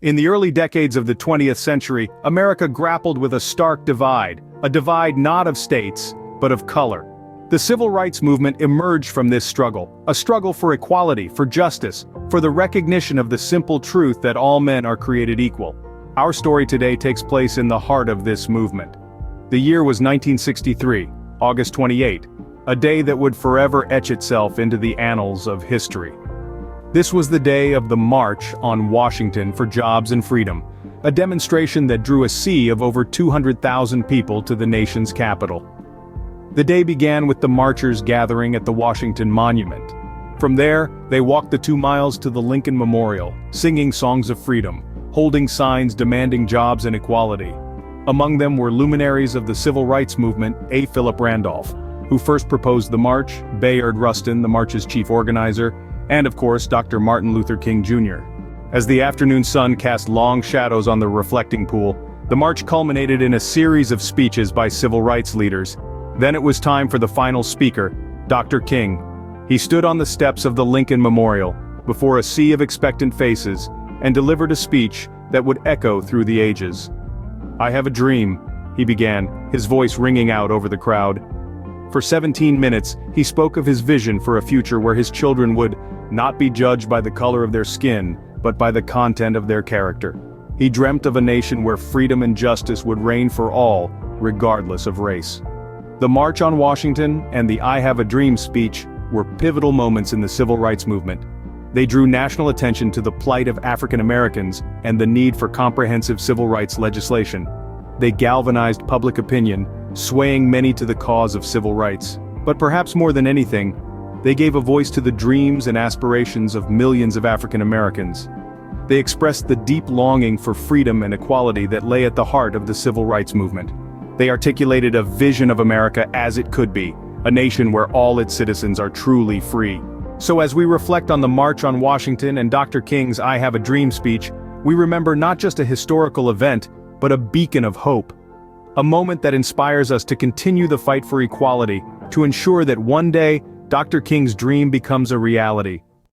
In the early decades of the 20th century, America grappled with a stark divide, a divide not of states, but of color. The civil rights movement emerged from this struggle, a struggle for equality, for justice, for the recognition of the simple truth that all men are created equal. Our story today takes place in the heart of this movement. The year was 1963, August 28, a day that would forever etch itself into the annals of history. This was the day of the March on Washington for Jobs and Freedom, a demonstration that drew a sea of over 200,000 people to the nation's capital. The day began with the marchers gathering at the Washington Monument. From there, they walked the 2 miles to the Lincoln Memorial, singing songs of freedom, holding signs demanding jobs and equality. Among them were luminaries of the civil rights movement, A. Philip Randolph, who first proposed the march, Bayard Rustin, the march's chief organizer, and of course Dr. Martin Luther King Jr. As the afternoon sun cast long shadows on the reflecting pool, the march culminated in a series of speeches by civil rights leaders. Then it was time for the final speaker, Dr. King. He stood on the steps of the Lincoln Memorial, before a sea of expectant faces, and delivered a speech that would echo through the ages. "I have a dream," he began, his voice ringing out over the crowd. For 17 minutes, he spoke of his vision for a future where his children would not be judged by the color of their skin, but by the content of their character. He dreamt of a nation where freedom and justice would reign for all, regardless of race. The March on Washington and the I Have a Dream speech were pivotal moments in the civil rights movement. They drew national attention to the plight of African Americans and the need for comprehensive civil rights legislation. They galvanized public opinion, swaying many to the cause of civil rights. But perhaps more than anything, they gave a voice to the dreams and aspirations of millions of African Americans. They expressed the deep longing for freedom and equality that lay at the heart of the civil rights movement. They articulated a vision of America as it could be, a nation where all its citizens are truly free. So as we reflect on the March on Washington and Dr. King's I Have a Dream speech, we remember not just a historical event, but a beacon of hope. A moment that inspires us to continue the fight for equality, to ensure that one day, Dr. King's dream becomes a reality.